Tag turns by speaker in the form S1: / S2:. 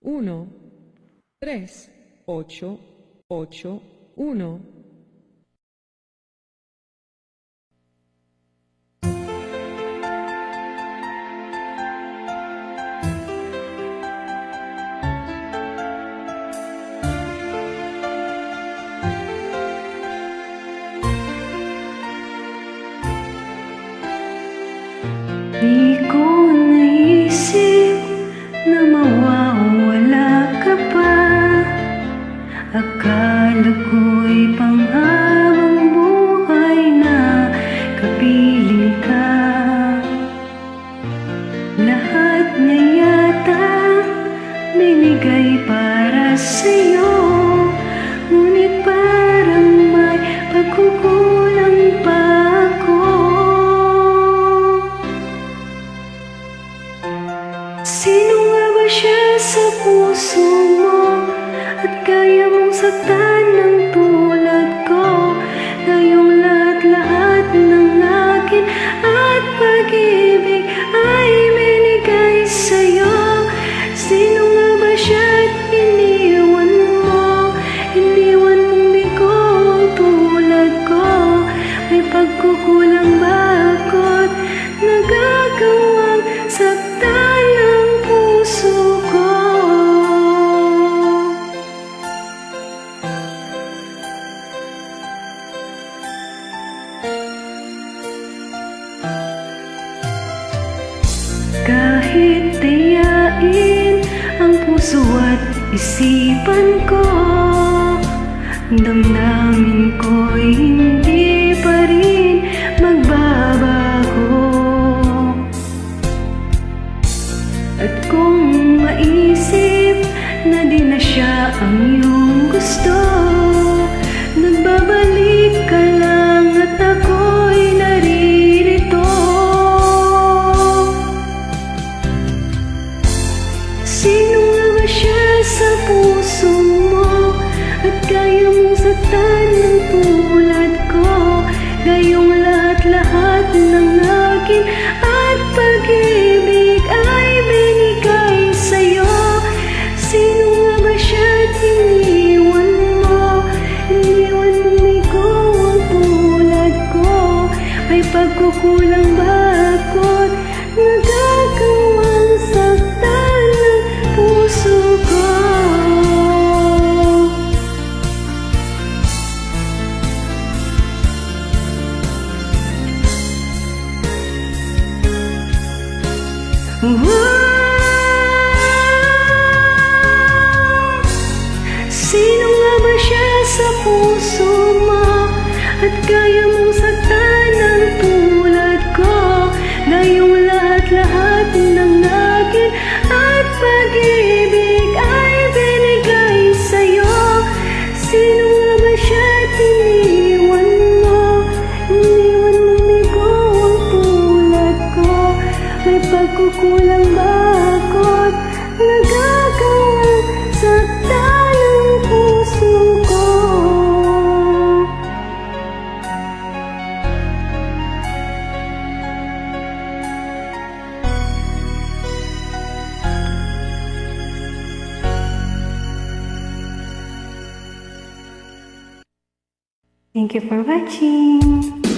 S1: 1 3 8 8 1.
S2: Di ko naisip na mawawala ka pa. Akala ko'y panghabang buhay na kapiling ka. Lahat na yata binigay para sa'yo, ngunit parang may pagkukulang pa ako. Sino nga ba siya sa puso mo at kaya mong saktan ng tulad ko? Ngayong lahat-lahat ng akin at pag-ibig ay binigay sa'yo. Sino nga ba siya at iniwan mo? Iniwan mong bigo ang tulad ko. May pagkukulang ba ako't nagagawang saktan ng puso ko? Kahit dayain ang puso at isipan ko, damdamin ko'y hindi pa rin magbabago. At kung maisip na di na siya ang iyong gusto, nagbabalik ka lang at ako'y naririto. Sino nga ba siya sa puso mo at kaya mong saktan ng tulad ko? Ngayong lahat-lahat ng akin at pag-ibig ay binigay sa'yo. Sino nga ba siya at iniwan mo? Iniwan mong bigo ang tulad ko. May pagkukulang ba ako't nagagawang saktan ng puso ko? Sino nga ba siya sa puso mo at kaya mong saktan ng tulad ko? Ngayong lahat-lahat ng akin at pag-ibig ay binigay sa'yo. Sino nga ba siya at iniwan mo? Iniwan mong bigo ang tulad ko. May pagkukulang ba ako't nagagawang saktan ng puso ko? Thank you for watching.